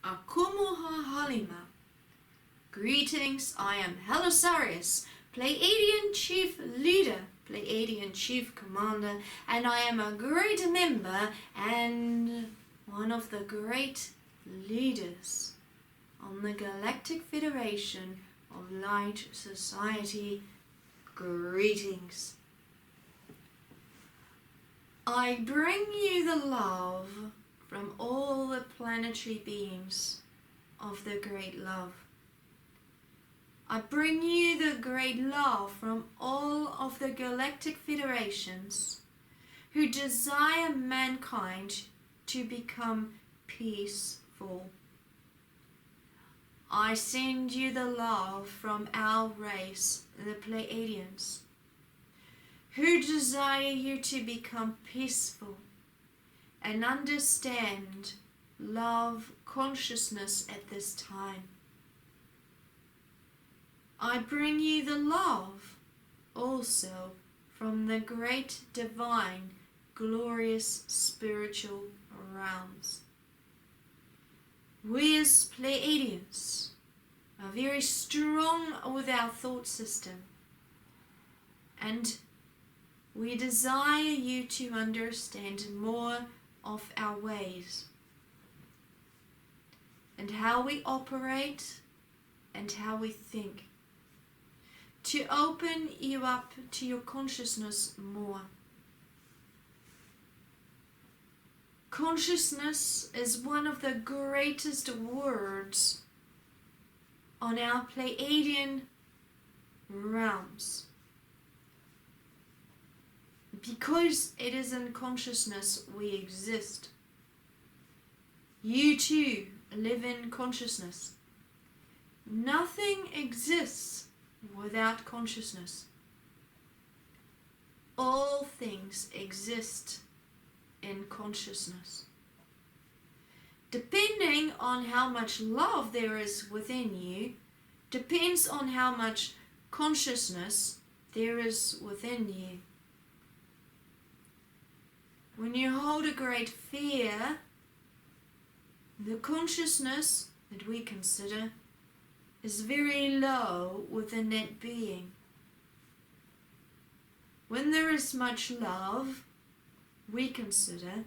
Akumuha Halima. Greetings, I am Halisarius, Pleiadian Chief Leader, Pleiadian Chief Commander, and I am a great member and one of the great leaders on the Galactic Federation of Light Society. Greetings. I bring you the love from all the planetary beings of the great love. I bring you the great love from all of the galactic federations who desire mankind to become peaceful. I send you the love from our race, the Pleiadians, who desire you to become peaceful and understand love consciousness at this time. I bring you the love also from the great divine, glorious spiritual realms. We as Pleiadians are very strong with our thought system, and we desire you to understand more of our ways and how we operate and how we think, to open you up to your consciousness more. Consciousness is one of the greatest words on our Pleiadian realms. Because it is in consciousness we exist. You too live in consciousness. Nothing exists without consciousness. All things exist in consciousness. Depending on how much love there is within you, depends on how much consciousness there is within you. When you hold a great fear, the consciousness that we consider is very low within that being. When there is much love, we consider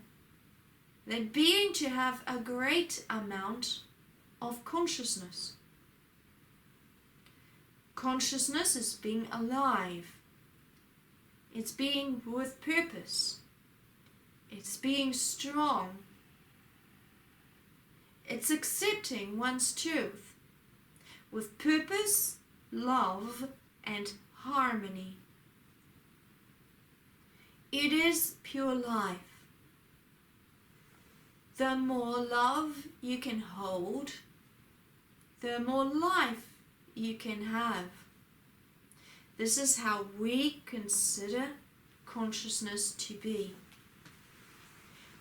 that being to have a great amount of consciousness. Consciousness is being alive. It's being with purpose. It's being strong. It's accepting one's truth with purpose, love, and harmony. It is pure life. The more love you can hold, the more life you can have. This is how we consider consciousness to be.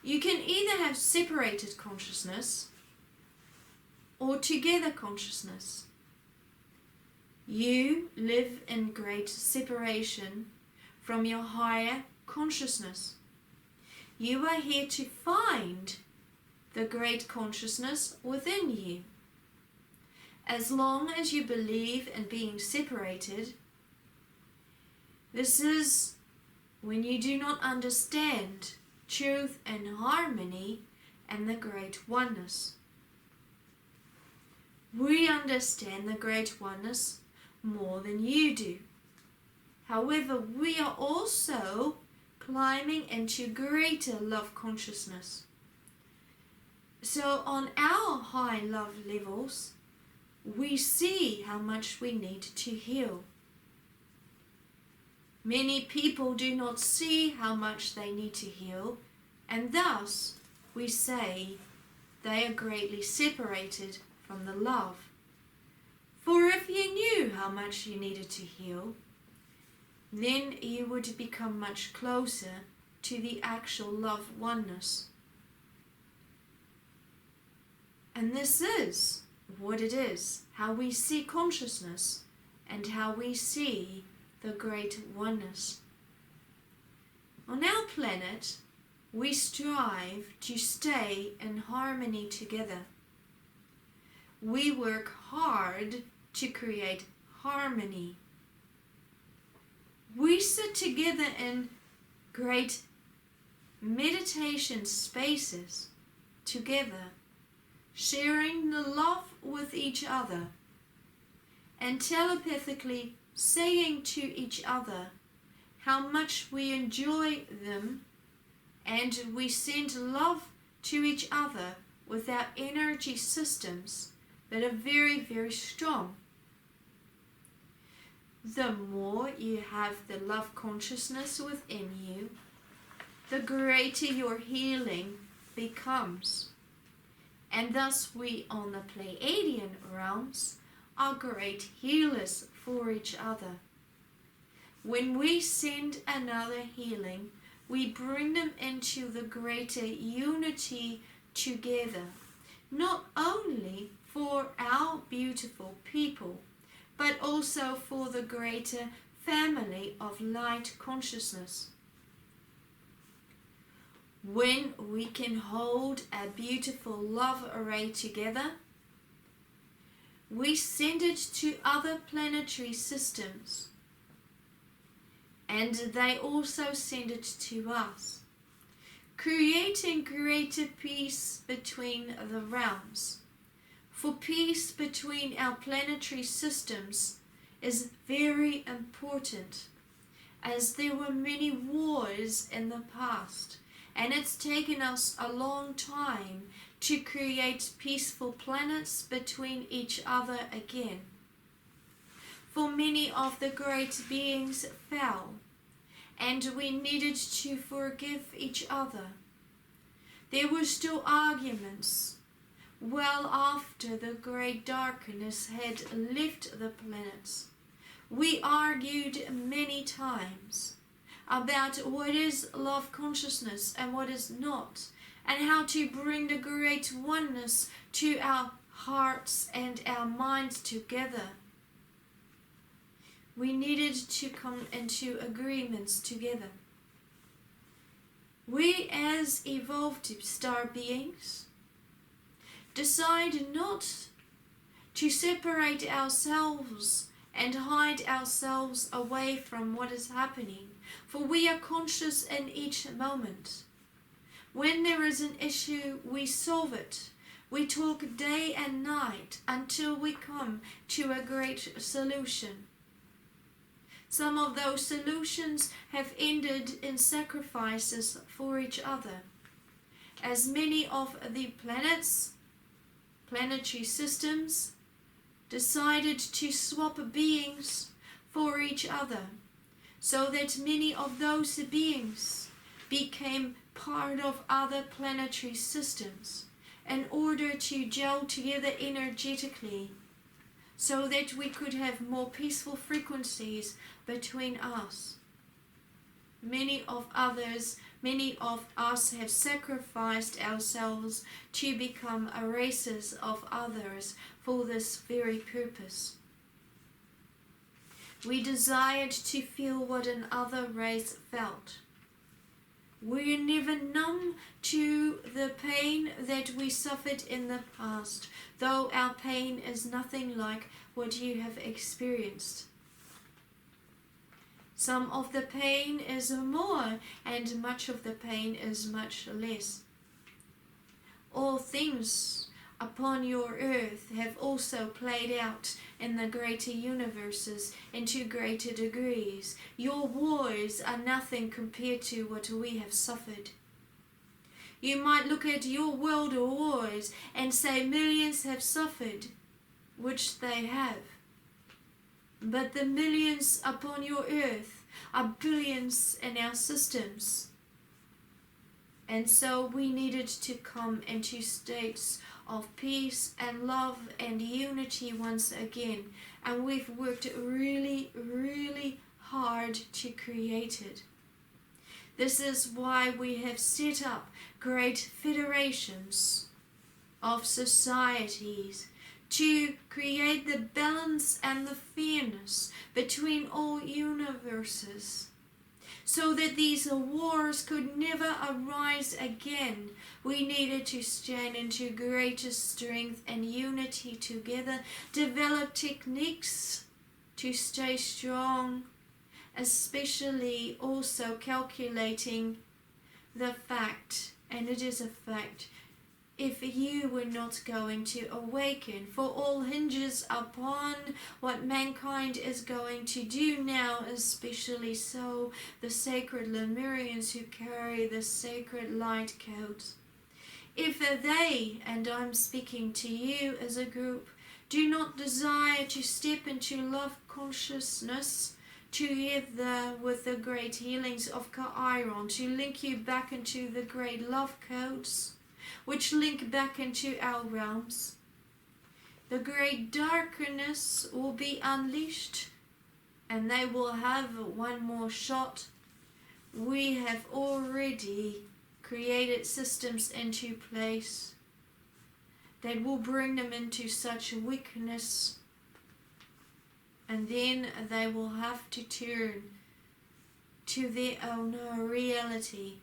You can either have separated consciousness or together consciousness. You live in great separation from your higher consciousness. You are here to find the great consciousness within you. As long as you believe in being separated, this is when you do not understand truth and harmony and the great oneness. We understand the great oneness more than you do. However, we are also climbing into greater love consciousness. So on our high love levels, we see how much we need to heal. Many people do not see how much they need to heal, and thus we say they are greatly separated from the love. For if you knew how much you needed to heal, then you would become much closer to the actual love oneness. And this is what it is, how we see consciousness and how we see the great oneness. On our planet, we strive to stay in harmony together. we work hard to create harmony. We sit together in great meditation spaces together, sharing the love with each other and telepathically saying to each other how much we enjoy them, and we send love to each other with our energy systems that are very, very strong. The more you have the love consciousness within you, the greater your healing becomes. And thus we on the Pleiadian realms are great healers for each other. When we send another healing, we bring them into the greater unity together, not only for our beautiful people, but also for the greater family of light consciousness. When we can hold a beautiful love array together, we send it to other planetary systems, and they also send it to us, creating greater peace between the realms. For peace between our planetary systems is very important, as there were many wars in the past, and it's taken us a long time to create peaceful planets between each other again. For many of the great beings fell, and we needed to forgive each other. There were still arguments well after the great darkness had left the planets. We argued many times about what is love consciousness and what is not, and how to bring the great oneness to our hearts and our minds together. We needed to come into agreements together. We as evolved star beings decide not to separate ourselves and hide ourselves away from what is happening, for we are conscious in each moment. When there is an issue, we solve it. We talk day and night until we come to a great solution. Some of those solutions have ended in sacrifices for each other, as many of the planetary systems decided to swap beings for each other, so that many of those beings became part of other planetary systems in order to gel together energetically, so that we could have more peaceful frequencies between us. Many of us have sacrificed ourselves to become erasers of others for this very purpose. We desired to feel what another race felt. We are never numb to the pain that we suffered in the past, though our pain is nothing like what you have experienced. Some of the pain is more, and much of the pain is much less. All things upon your earth have also played out in the greater universes into greater degrees. Your wars are nothing compared to what we have suffered. You might look at your world wars and say millions have suffered, which they have. But the millions upon your earth are billions in our systems. And so we needed to come into states of peace and love and unity once again. And we've worked really, really hard to create it. This is why we have set up great federations of societies to create the balance and the fairness between all universes, so that these wars could never arise again. We needed to stand into greater strength and unity together, develop techniques to stay strong, especially also calculating the fact, and it is a fact, if you were not going to awaken, for all hinges upon what mankind is going to do now, especially so the Sacred Lemurians who carry the sacred light codes. If they, and I'm speaking to you as a group, do not desire to step into love consciousness together with the great healings of Chiron, to link you back into the great love codes, which link back into our realms, the great darkness will be unleashed, and they will have one more shot. We have already created systems into place that will bring them into such weakness, and then they will have to turn to their own reality.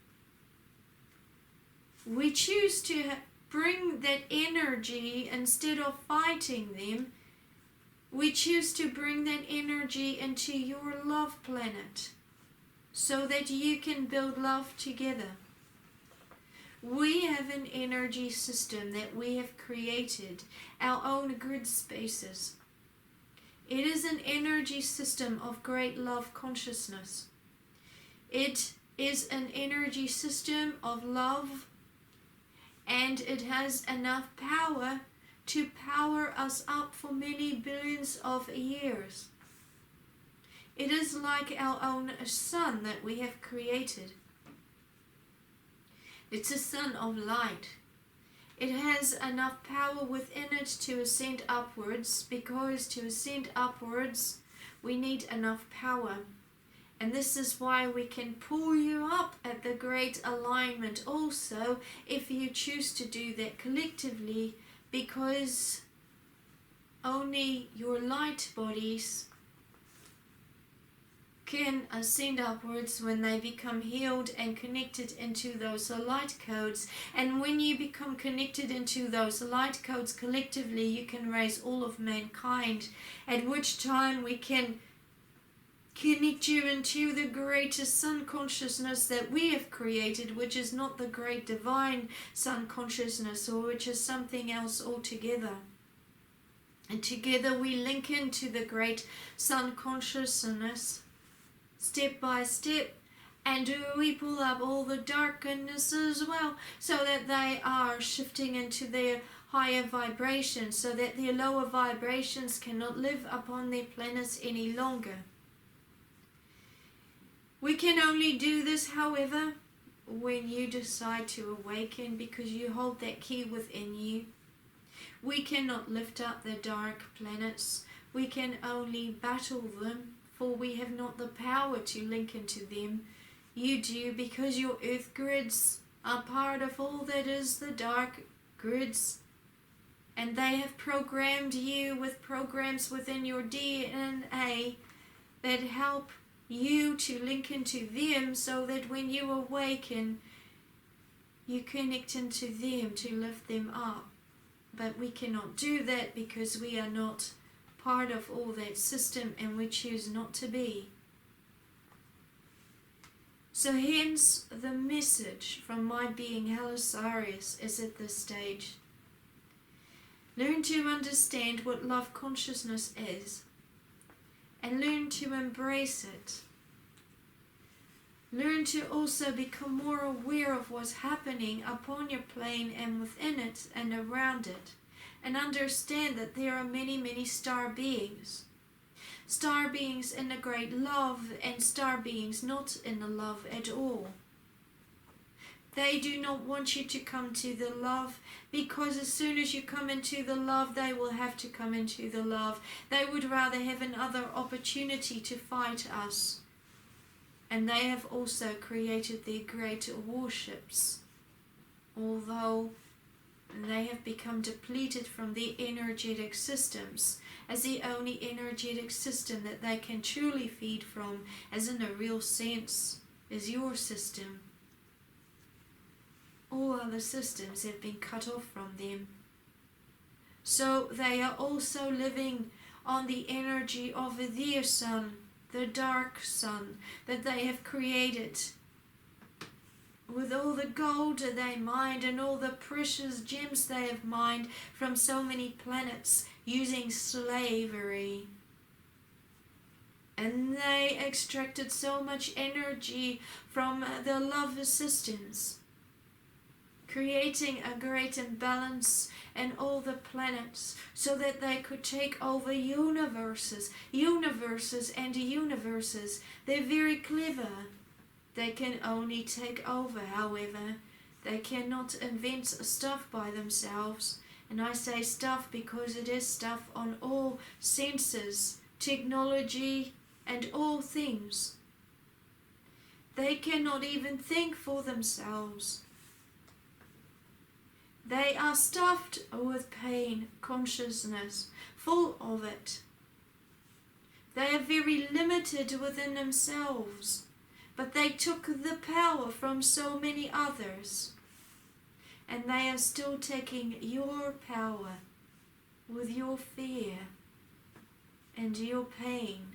We choose to bring that energy instead of fighting them. We choose to bring that energy into your love planet so that you can build love together. We have an energy system that we have created, our own grid spaces. It is an energy system of great love consciousness. It is an energy system of love, and it has enough power to power us up for many billions of years. It is like our own sun that we have created. It's a sun of light. It has enough power within it to ascend upwards, because to ascend upwards we need enough power. And this is why we can pull you up at the Great Alignment also, if you choose to do that collectively, because only your light bodies can ascend upwards when they become healed and connected into those light codes. And when you become connected into those light codes collectively, you can raise all of mankind, at which time we can connect you into the greatest sun consciousness that we have created, which is not the great divine sun consciousness, or which is something else altogether. And together we link into the great sun consciousness step by step, and we pull up all the darkness as well, so that they are shifting into their higher vibrations, so that their lower vibrations cannot live upon their planets any longer. We can only do this, however, when you decide to awaken, because you hold that key within you. We cannot lift up the dark planets. We can only battle them, for we have not the power to link into them. You do, because your earth grids are part of all that is the dark grids, and they have programmed you with programs within your DNA that help you to link into them, so that when you awaken, you connect into them to lift them up. But we cannot do that because we are not part of all that system, and we choose not to be. So hence the message from my being Halisarius is at this stage: learn to understand what love consciousness is, and learn to embrace it. Learn to also become more aware of what's happening upon your plane and within it and around it, and understand that there are many, many star beings. Star beings in the great love, and star beings not in the love at all. They do not want you to come to the love, because as soon as you come into the love, they will have to come into the love. They would rather have another opportunity to fight us. And they have also created their great warships, although they have become depleted from their energetic systems, as the only energetic system that they can truly feed from, as in a real sense. is your system. All other systems have been cut off from them. So they are also living on the energy of their sun, the dark sun that they have created. With all the gold they mined and all the precious gems they have mined from so many planets using slavery. And they extracted so much energy from the love systems, creating a great imbalance in all the planets so that they could take over universes and universes. They're very clever. They can only take over, however. They cannot invent stuff by themselves. And I say stuff because it is stuff on all senses, technology, and all things. They cannot even think for themselves. They are stuffed with pain, consciousness, full of it. They are very limited within themselves, but they took the power from so many others, and they are still taking your power with your fear and your pain.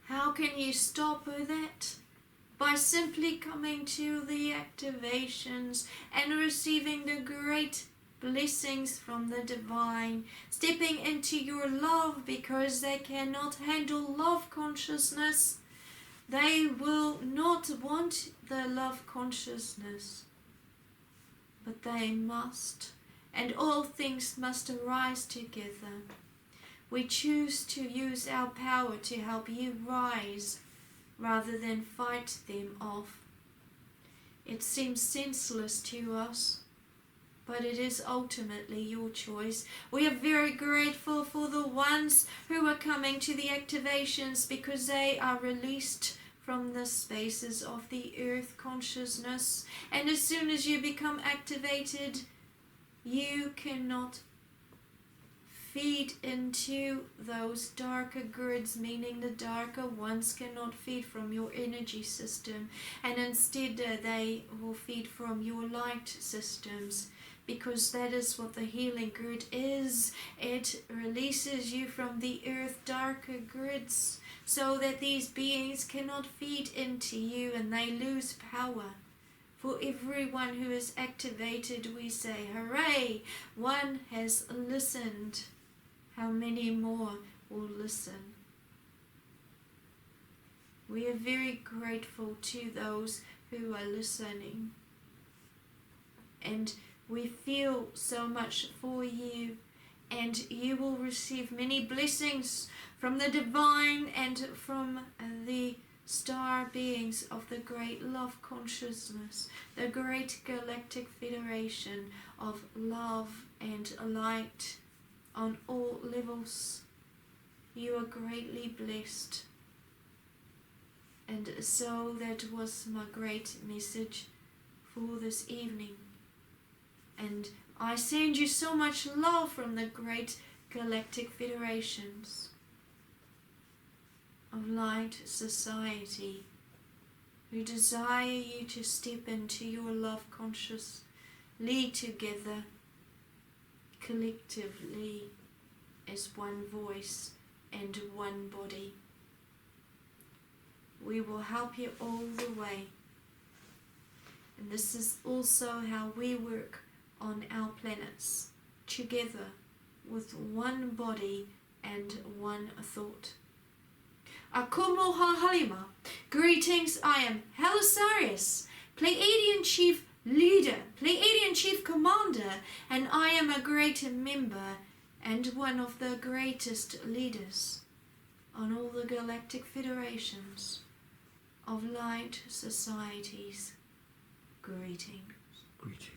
How can you stop that? By simply coming to the activations and receiving the great blessings from the divine, stepping into your love, because they cannot handle love consciousness. They will not want the love consciousness, but they must, and all things must arise together. We choose to use our power to help you rise rather than fight them off. It seems senseless to us, but it is ultimately your choice. We are very grateful for the ones who are coming to the activations, because they are released from the spaces of the earth consciousness. And as soon as you become activated, you cannot feed into those darker grids, meaning the darker ones cannot feed from your energy system, and instead they will feed from your light systems, because that is what the healing grid is. It releases you from the earth darker grids so that these beings cannot feed into you and they lose power. For everyone who is activated, we say, hooray, one has listened. How many more will listen? We are very grateful to those who are listening. And we feel so much for you. And you will receive many blessings from the divine and from the star beings of the great love consciousness, the great Galactic Federation of love and light on all levels. You are greatly blessed. And so that was my great message for this evening. And I send you so much love from the great Galactic Federations of Light Society, who desire you to step into your love conscious, lead together, collectively, as one voice and one body. We will help you all the way. And this is also how we work on our planets, together with one body and one thought. Akumoha Halima. Greetings, I am Halisarius, Pleiadian Chief Leader, Pleiadian Chief Commander, and I am a great member and one of the greatest leaders on all the Galactic Federations of Light Societies. Greetings. Greetings.